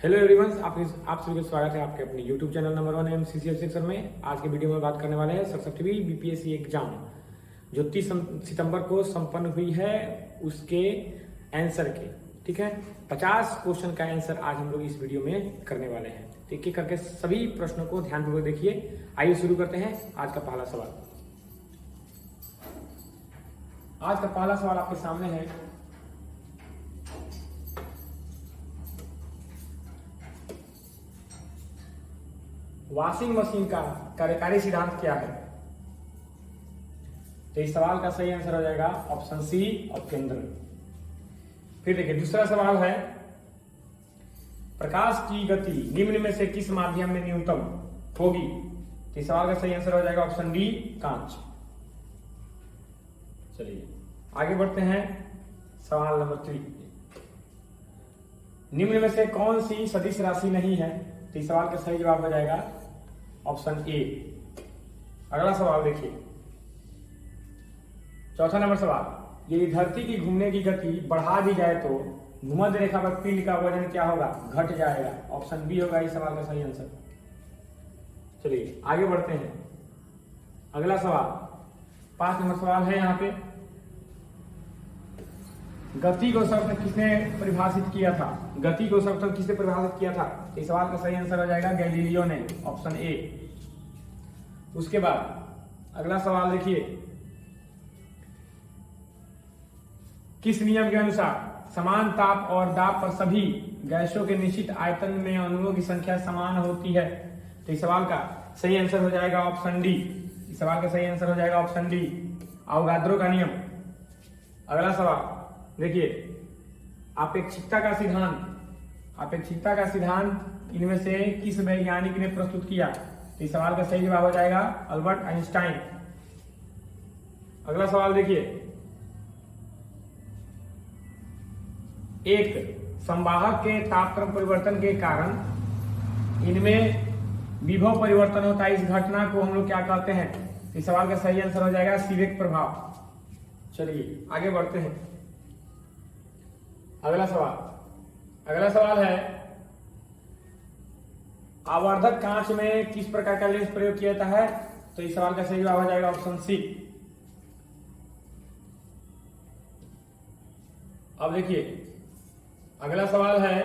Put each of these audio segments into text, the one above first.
Hello everyone, आप सभी का स्वागत है आपके अपने YouTube channel number 1 MCCL section में। आज के वीडियो में बात करने वाले हैं सशक्तिवी बीपीएससी एग्जाम जो 30 सितंबर को संपन्न हुई है उसके आंसर के। ठीक है, 50 क्वेश्चन का आंसर आज हम लोग इस वीडियो में करने वाले हैं। एक एक करके सभी प्रश्नों को ध्यानपूर्वक देखिए। आइए शुरू करते हैं आज का पहला सवाल। आज का पहला सवाल आपके सामने है, वॉशिंग मशीन का कार्यकारी सिद्धांत क्या है? तो इस सवाल का सही आंसर हो जाएगा ऑप्शन सी, अपकेंद्र। फिर देखिए दूसरा सवाल है, प्रकाश की गति निम्न में से किस माध्यम में न्यूनतम होगी? तो इस सवाल का सही आंसर हो जाएगा ऑप्शन डी, कांच। चलिए आगे बढ़ते हैं। सवाल नंबर 3, निम्न में से कौन सी सदिश राशि नहीं है? तो इस सवाल का सही जवाब हो जाएगा ऑप्शन ए। अगला सवाल देखिए, चौथा नंबर सवाल, यदि धरती की घूमने की गति बढ़ा दी जाए तो भूमध्य रेखा पर पिंड का वजन क्या होगा? घट जाएगा। ऑप्शन बी होगा इस सवाल का सही आंसर। चलिए आगे बढ़ते हैं। अगला सवाल 5 नंबर सवाल है। यहाँ पे गति को सर्वप्रथम किसने परिभाषित किया था? गति को सर्वप्रथम किसने परिभाषित किया था? इस सवाल का सही आंसर हो जाएगा गैलीलियो ने, ऑप्शन ए। उसके बाद अगला सवाल देखिए, किस नियम के अनुसार समान ताप और दाब पर सभी गैसों के निश्चित आयतन में अणुओं की संख्या समान होती है? तो इस सवाल का सही आंसर हो जाएगा ऑप्शन डी। इस सवाल का सही आंसर हो जाएगा ऑप्शन डी, अवोगाद्रो का नियम। अगला सवाल देखिए, अपेक्षिकता का सिद्धांत इनमें से किस वैज्ञानिक ने प्रस्तुत किया? तो इस सवाल का सही जवाब हो जाएगा अल्बर्ट आइंस्टाइन। अगला सवाल देखिए, एक संवाहक के तापक्रम परिवर्तन के कारण इनमें विभव परिवर्तन होता है, इस घटना को हम लोग क्या कहते हैं? इस सवाल का सही आंसर हो जाएगा सीवेक प्रभाव। चलिए आगे बढ़ते हैं। अगला सवाल है, आवर्धक कांच में किस प्रकार का लेंस प्रयोग किया जाता है? तो इस सवाल का सही जवाब हो जाएगा ऑप्शन सी। अब देखिए अगला सवाल है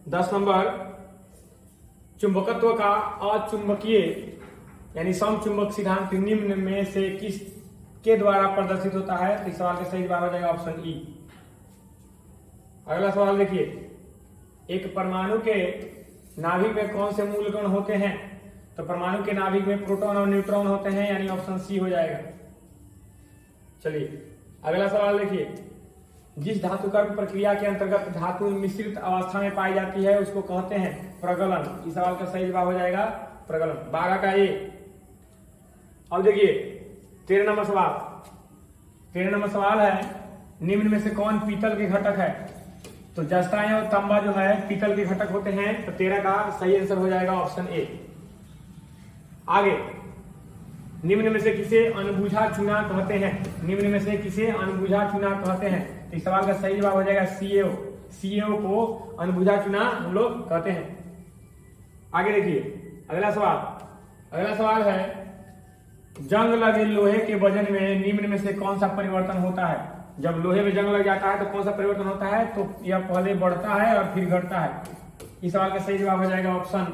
10 नंबर, चुंबकत्व का अचुंबकीय यानी समचुंबक सिद्धांत निम्न में से किस के द्वारा प्रदर्शित होता है? तो इस सवाल का सही जवाब हो जाएगा ऑप्शन ई। अगला सवाल देखिए, एक परमाणु के नाभिक में कौन से मूल कण होते हैं? तो परमाणु के नाभिक में प्रोटॉन और न्यूट्रॉन होते हैं, यानी ऑप्शन सी हो जाएगा। चलिए अगला सवाल देखिए, जिस धातुकर्म प्रक्रिया के अंतर्गत धातु मिश्रित अवस्था में पाई जाती है उसको कहते हैं प्रगलन। इस सवाल का सही जवाब हो जाएगा प्रगलन, 12 का ए। अब देखिए 13 नंबर सवाल है, निम्न में से कौन पीतल के घटक है? तो जस्ताएं और तांबा जो है पीतल के घटक होते हैं। तो 13 का सही आंसर हो जाएगा ऑप्शन ए। आगे, निम्न में से किसे अनबुझा चूना कहते हैं? इस सवाल का सही जवाब हो जाएगा सीएओ को अनबुझा चूना हम लोग कहते हैं। आगे देखिए अगला सवाल है, जंग लगे लोहे के वजन में निम्न में से कौन सा परिवर्तन होता है? जब लोहे में जंग लग जाता है तो कौन सा परिवर्तन होता है? तो यह पहले बढ़ता है और फिर घटता है। इस सवाल का सही जवाब हो जाएगा ऑप्शन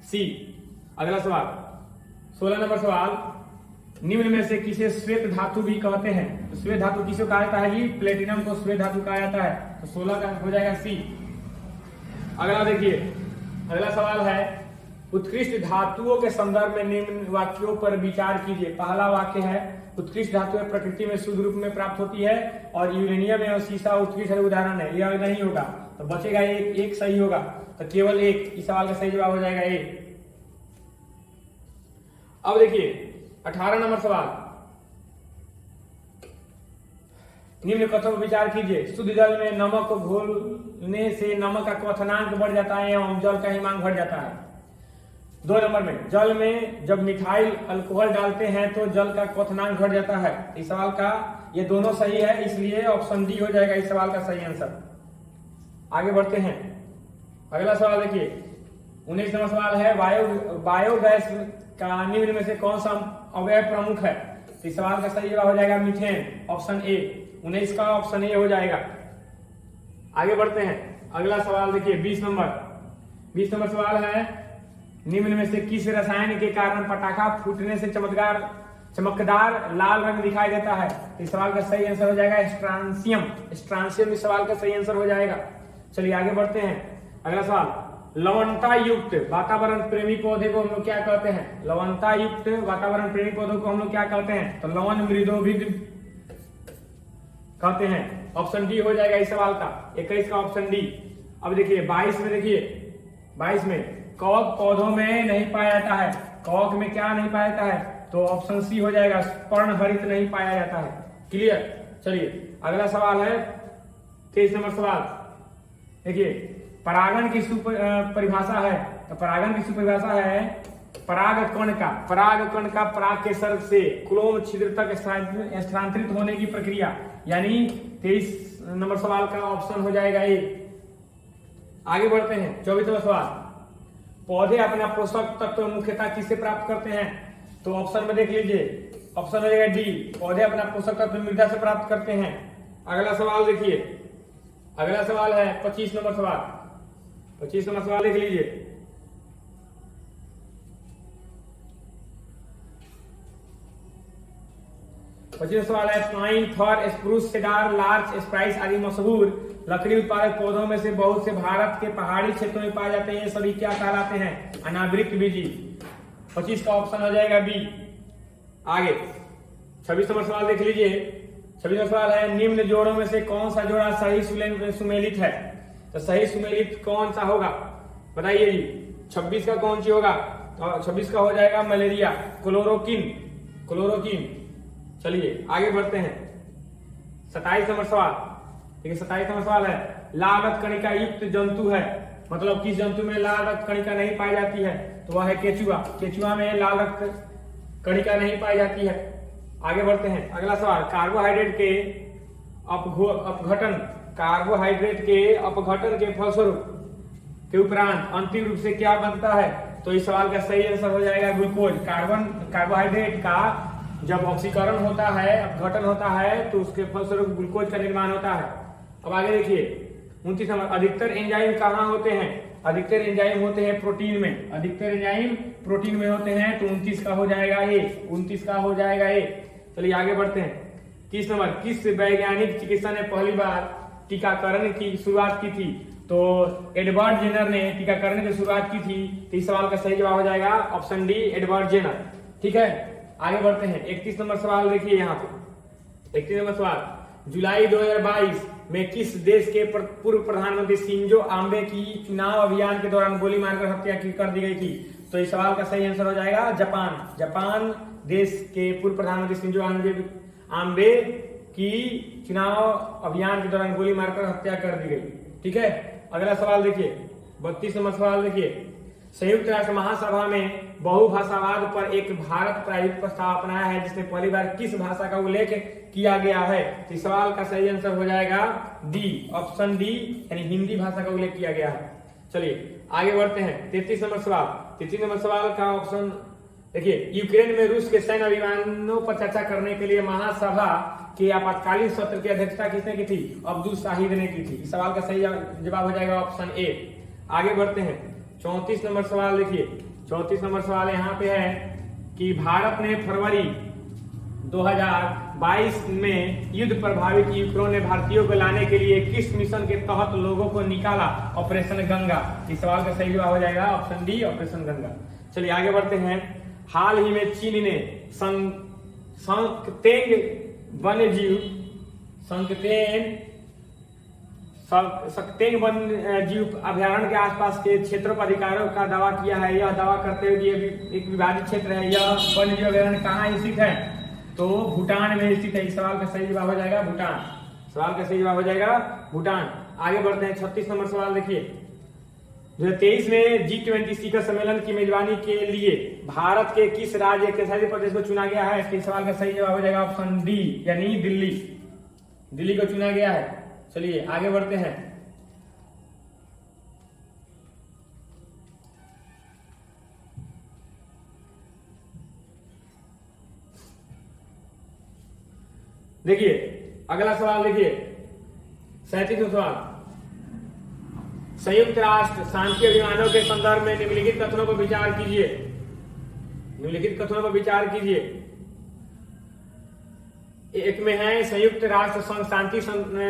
सी। अगला सवाल 16 नंबर सवाल, निम्न में से किसे श्वेत धातु भी कहते हैं? तो श्वेत धातु किसे कहा जाता है जी? प्लेटिनम को श्वेत धातु कहा जाता है। तो 16 का हो जाएगा सी। अगला देखिए, अगला सवाल है, उत्कृष्ट धातुओं के संदर्भ में निम्न वाक्यों पर विचार कीजिए। पहला वाक्य है, उत्कृष्ट धातुएं प्रकृति में शुद्ध रूप में प्राप्त होती है और यूरेनियम और सीसा उत्कृष्ट उदाहरण है। यह नहीं होगा तो बचेगा एक सही होगा, तो केवल एक। इस सवाल का सही जवाब हो जाएगा ए। अब देखिए 18 नंबर सवाल, निम्न कथनों पर विचार कीजिए। शुद्ध जल में नमक को घोलने से नमक का क्वथनांक बढ़ जाता है एवं जल का हिमांक घट जाता है। 2 नंबर में, जल में जब मिथाइल अल्कोहल डालते हैं तो जल का क्वथनांक घट जाता है। इस सवाल का ये दोनों सही है, इसलिए ऑप्शन डी हो जाएगा इस सवाल का सही आंसर। आगे बढ़ते हैं। अगला सवाल देखिए 19 नंबर सवाल है बायोगैस का निम्न में से कौन सा अवयव प्रमुख है। तो इस सवाल का सही जवाब हो जाएगा मीथेन, ऑप्शन ए। 19 का ऑप्शन ए हो जाएगा। आगे बढ़ते हैं, अगला सवाल देखिए 20 नंबर सवाल है निम्न में से किस रसायन के कारण पटाखा फूटने से चमकदार लाल रंग दिखाई देता है। इस सवाल का सही आंसर हो जाएगा स्ट्रांसियम इस सवाल का सही आंसर हो जाएगा। चलिए आगे बढ़ते हैं, अगला सवाल लवणता युक्त वातावरण प्रेमी पौधे को हम लोग क्या कहते हैं। लवणता युक्त वातावरण प्रेमी पौधों को हम लोग क्या कहते हैं, तो लवण मृदोभिद कहते हैं। ऑप्शन डी हो जाएगा इस सवाल का, 21 का ऑप्शन डी। अब देखिए 22 में, देखिए 22 में कवक पौधों में नहीं पाया जाता है। कवक में क्या नहीं पाया जाता है, तो ऑप्शन सी हो जाएगा पर्णहरित नहीं पाया जाता है। क्लियर। चलिए अगला सवाल है 23 नंबर सवाल। देखिए परागण की परिभाषा है, तो परागण की परिभाषा है परागकण का पराग के सर्ग से क्लोम छिद्र तक स्थानांतरित होने की प्रक्रिया, यानी 23 नंबर सवाल का ऑप्शन हो जाएगा ए। आगे बढ़ते हैं 24 नंबर सवाल, पौधे अपना पोषक तत्व मुख्यतः किससे प्राप्त करते हैं। तो ऑप्शन में देख लीजिए, ऑप्शन हो जाएगा डी, पौधे अपना पोषक तत्व मृदा से प्राप्त करते हैं। अगला सवाल देखिए, अगला सवाल है 25 नंबर सवाल। 25 नंबर सवाल देख लीजिए, सवाल है पाइन, फर, स्प्रूस, सेडार, लार्च, स्प्राइस आदि मशहूर लकड़ी उत्पादक पौधों में से बहुत से भारत के पहाड़ी क्षेत्रों में पाए जाते हैं। ये सभी क्या कहलाते हैं, अनावृतबीजी। 25 का ऑप्शन हो जाएगा बी। आगे 26 नंबर सवाल देख लीजिए। 26 नंबर सवाल है निम्न जोड़ों में से कौन सा जोड़ा सही सुमेलित है। तो सही सुमेलित कौन सा होगा बताइए जी। 26 का कौन सी होगा, तो 26 का हो जाएगा मलेरिया, क्लोरोकिन। चलिए आगे बढ़ते हैं 27 नंबर सवाल। देखिए 27 नंबर सवाल है लाल रक्त कणिका युक्त जंतु है, मतलब किस जंतु में लाल रक्त कणिका नहीं पाई जाती है, तो वह है केचुआ। केचुआ में लाल रक्त कणिका नहीं पाई जाती है। आगे बढ़ते हैं अगला सवाल, कार्बोहाइड्रेट के अपघटन के फलस्वरूप के उपरांत अंतिम रूप से क्या बनता है। तो इस सवाल का सही आंसर हो जाएगा ग्लूकोज। कार्बोहाइड्रेट का जब ऑक्सीकरण होता है, अपघटन होता है, तो उसके फलस्वरूप ग्लूकोज का निर्माण होता है। अब आगे देखिए 29 नंबर, अधिकतर एंजाइम कहाँ होते हैं। अधिकतर एंजाइम होते हैं प्रोटीन में, अधिकतर एंजाइम प्रोटीन में होते हैं। तो 29 का हो जाएगा ए, 29 का हो जाएगा ए। चलिए आगे बढ़ते हैं 30 नंबर, किस वैज्ञानिक चिकित्सा ने पहली बार टीकाकरण की शुरुआत की थी। तो एडवर्ड जेनर ने टीकाकरण की शुरुआत की थी। तो इस सवाल का सही जवाब हो जाएगा ऑप्शन डी, एडवर्ड जेनर। ठीक है आगे बढ़ते हैं 31 नंबर सवाल। देखिए यहाँ पे 31 नंबर सवाल, जुलाई 2022 में किस देश के पूर्व प्रधानमंत्री शिंजो आबे की चुनाव अभियान के दौरान गोली मारकर हत्या कर दी गई थी। तो इस सवाल का सही आंसर हो जाएगा जापान देश के पूर्व प्रधानमंत्री शिंजो आबे की चुनाव अभियान के दौरान गोली मारकर हत्या कर दी गई। ठीक है अगला सवाल देखिए 32 नंबर सवाल। देखिए संयुक्त राष्ट्र महासभा में बहुभाषावाद पर एक भारत प्रायोजित प्रस्ताव अपनाया है, जिसमें पहली बार किस भाषा का उल्लेख किया गया है। तो सवाल का सही आंसर हो जाएगा डी, ऑप्शन डी, यानी हिंदी भाषा का उल्लेख किया गया है। चलिए आगे बढ़ते हैं 33 नंबर सवाल। 33 नंबर सवाल का ऑप्शन देखिए, यूक्रेन में रूस के सैन्य अभियानों पर चर्चा करने के लिए महासभा के आपातकालीन सत्र की अध्यक्षता किसने की थी। अब्दुल शाहिद ने की थी। इस सवाल का सही जवाब हो जाएगा ऑप्शन ए। आगे बढ़ते हैं 34 नंबर सवाल। देखिए 34 नंबर सवाल यहाँ पे है कि भारत ने फरवरी 2022 में युद्ध प्रभावित यूक्रेन ने भारतीयों को लाने के लिए किस मिशन के तहत लोगों को निकाला, ऑपरेशन गंगा। इस सवाल का सही जवाब हो जाएगा ऑप्शन डी, ऑपरेशन गंगा। चलिए आगे बढ़ते हैं, हाल ही में चीन ने संकतेंग वन्य जीव अभ्यारण्य के आसपास के क्षेत्रों पर अधिकारियों का दावा किया है। यह दावा करते हुए कि एक विवादित क्षेत्र है। यह वन्य जीव अभ्यारण्य कहाँ स्थित है, तो भूटान में स्थित है। इस सवाल का सही जवाब हो जाएगा भूटान। सवाल का सही जवाब हो जाएगा भूटान। आगे बढ़ते हैं 36 नंबर सवाल। देखिए 2023 में G20 शिखर सम्मेलन की मेजबानी के लिए भारत के किस राज्य के केंद्रशासित प्रदेश को चुना गया है। इसके सवाल का सही जवाब हो जाएगा ऑप्शन डी, यानी दिल्ली को चुना गया है। चलिए आगे बढ़ते हैं देखिए अगला सवाल, देखिए 37वां सवाल, संयुक्त राष्ट्र शांति अभियानों के संदर्भ में निम्नलिखित कथनों पर विचार कीजिए। निम्नलिखित कथनों पर विचार कीजिए। एक में है संयुक्त राष्ट्र संघ शांति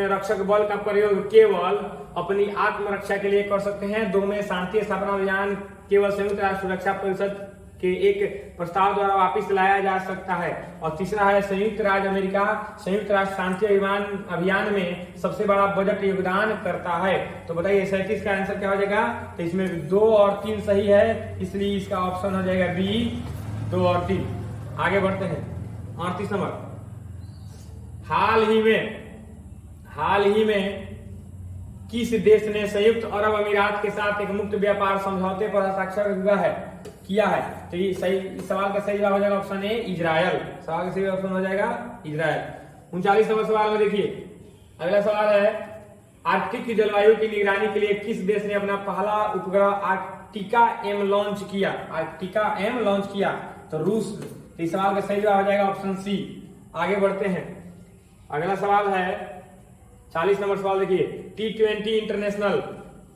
रक्षक बल का प्रयोग केवल अपनी आत्मरक्षा के लिए कर सकते हैं। 2 में शांति स्थापना अभियान केवल संयुक्त राष्ट्र सुरक्षा परिषद के एक प्रस्ताव द्वारा वापस लाया जा सकता है। और तीसरा है संयुक्त राज्य अमेरिका संयुक्त राष्ट्र शांति अभियान में सबसे बड़ा बजट योगदान करता है। तो बताइए 37 का आंसर क्या हो जाएगा? तो इसमें 2 और 3 सही है, इसलिए इसका ऑप्शन हो जाएगा बी, 2 और 3। आगे बढ़ते हैं 38 नंबर, हाल ही में किस देश ने संयुक्त अरब अमीरात के साथ एक मुक्त व्यापार समझौते पर हस्ताक्षर किया है? तो ये सही, इस सवाल का सही जवाब हो जाएगा ऑप्शन ए, इजरायल। सवाल का सही ऑप्शन हो जाएगा इजरायल। 39 नंबर सवाल में देखिए, अगला सवाल है, आर्कटिक की जलवायु की निगरानी के लिए किस देश ने अपना पहला उपग्रह आर्कटिका M लॉन्च किया? आर्कटिका M लॉन्च किया, तो रूस। तो इस सवाल का सही जवाब हो जाएगा ऑप्शन सी। आगे बढ़ते हैं, अगला सवाल है 40 नंबर सवाल, देखिए T20 इंटरनेशनल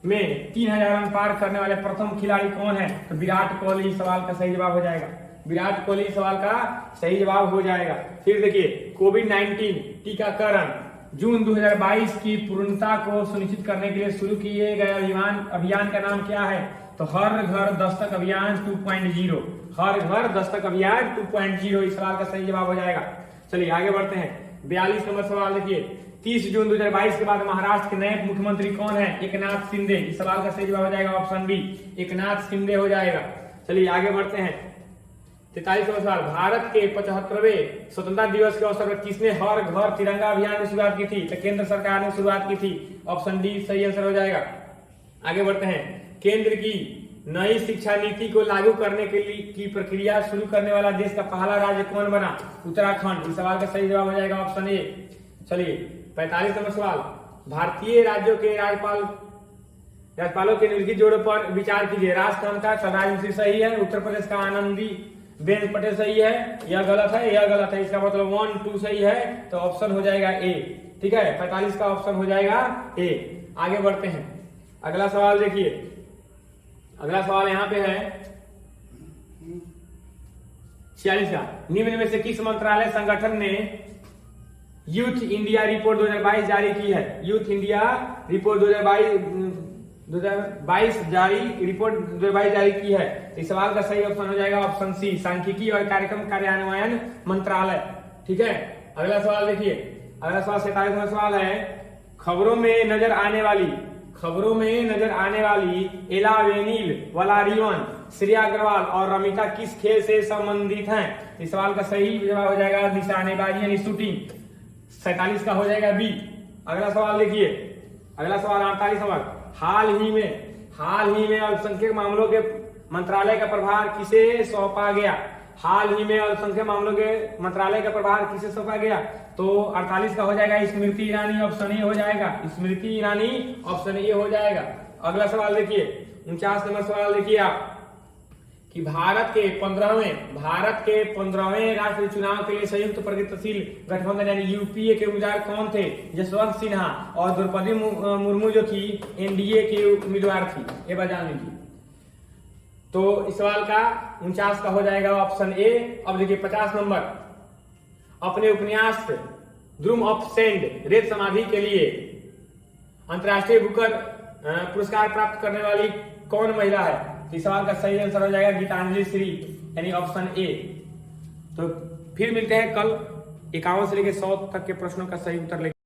में 3000 रन पार करने वाले प्रथम खिलाड़ी कौन है? तो विराट कोहली सवाल का सही जवाब हो जाएगा। विराट कोहली सवाल का सही जवाब हो जाएगा। फिर देखिए कोविड-19 टीकाकरण जून 2022 की पूर्णता को सुनिश्चित करने के लिए शुरू किए गए अभियान का नाम क्या है? तो हर घर दस्तक अभियान 2.0। हर घर दस्तक अभियान 2.0 इस सवाल का सही जवाब हो जाएगा। चलिए आगे बढ़ते हैं, 42 नंबर सवाल देखिए, 30 जून 2022 के बाद महाराष्ट्र के नए मुख्यमंत्री कौन है? एकनाथ शिंदे। इस सवाल का सही जवाब हो जाएगा ऑप्शन बी, एकनाथ शिंदे हो जाएगा। चलिए आगे बढ़ते हैं, 43 नंबर सवाल, भारत के 75वें स्वतंत्रता दिवस के अवसर पर किसने हर घर तिरंगा अभियान की शुरुआत की थी? तो केंद्र सरकार ने शुरुआत की थी, ऑप्शन डी सही आंसर हो जाएगा। आगे बढ़ते हैं, केंद्र की नई शिक्षा नीति को लागू करने के लिए की प्रक्रिया शुरू करने वाला देश का पहला राज्य कौन बना? उत्तराखंड। इस सवाल का सही जवाब हो जाएगा ऑप्शन ए। चलिए 45 नंबर सवाल, भारतीय राज्यों के राज्यपालों के निम्नलिखित जोड़ों पर विचार कीजिए। राजस्थान का कलराज मिश्र सही है, उत्तर प्रदेश का आनंदी बेन पटेल सही है, यह गलत है, यह गलत है। इसका मतलब 1, 2 सही है, तो ऑप्शन हो जाएगा ए। ठीक है, 45 का ऑप्शन हो जाएगा ए। आगे बढ़ते हैं, अगला सवाल देखिए, अगला सवाल यहाँ पे है 46 का, निम्न में से किस मंत्रालय संगठन ने यूथ इंडिया रिपोर्ट 2022 जारी की है? यूथ इंडिया रिपोर्ट 2022 जारी की है। इस सवाल का सही ऑप्शन हो जाएगा ऑप्शन सी, सांख्यिकी और कार्यक्रम कार्यान्वयन मंत्रालय। ठीक है, अगला सवाल देखिए, अगला सवाल 47 नंबर सवाल है, खबरों में नजर आने वाली एला वेनिल, वलारिवन, श्रेया अग्रवाल और रमिता किस खेल से संबंधित हैं? इस सवाल का सही जवाब हो जाएगा निशानेबाजी यानी शूटिंग। 47 का हो जाएगा बी। अगला सवाल देखिए, अगला सवाल 48 नंबर, हाल ही में अल्पसंख्यक मामलों के मंत्रालय का प्रभार किसे सौंपा गया? हाल ही में अल्पसंख्यक मामलों के मंत्रालय का प्रभार किसे सौंपा गया? तो 48 का हो जाएगा स्मृति ईरानी, ऑप्शन ए हो जाएगा। स्मृति ईरानी ऑप्शन ए हो जाएगा। अगला सवाल देखिए 49 नंबर सवाल देखिए आप, कि भारत के 15वें राष्ट्रीय चुनाव के लिए संयुक्त प्रगतिशील गठबंधन यानी यूपीए के उम्मीदवार कौन थे? जसवंत सिन्हा और द्रौपदी मुर्मू जो थी एनडीए की उम्मीदवार थी, ये बात जान लीजिए। तो इस सवाल का 49 का हो जाएगा ऑप्शन ए। अब देखिए 50 नंबर, अपने उपन्यास ड्रूम ऑफ सैंड रेत समाधि के लिए अंतर्राष्ट्रीय बुकर पुरस्कार प्राप्त करने वाली कौन महिला है? इस सवाल का सही आंसर हो जाएगा गीतांजलि श्री यानी ऑप्शन ए। तो फिर मिलते हैं कल 51 से लेकर 100 तक के प्रश्नों का सही उत्तर लेकर।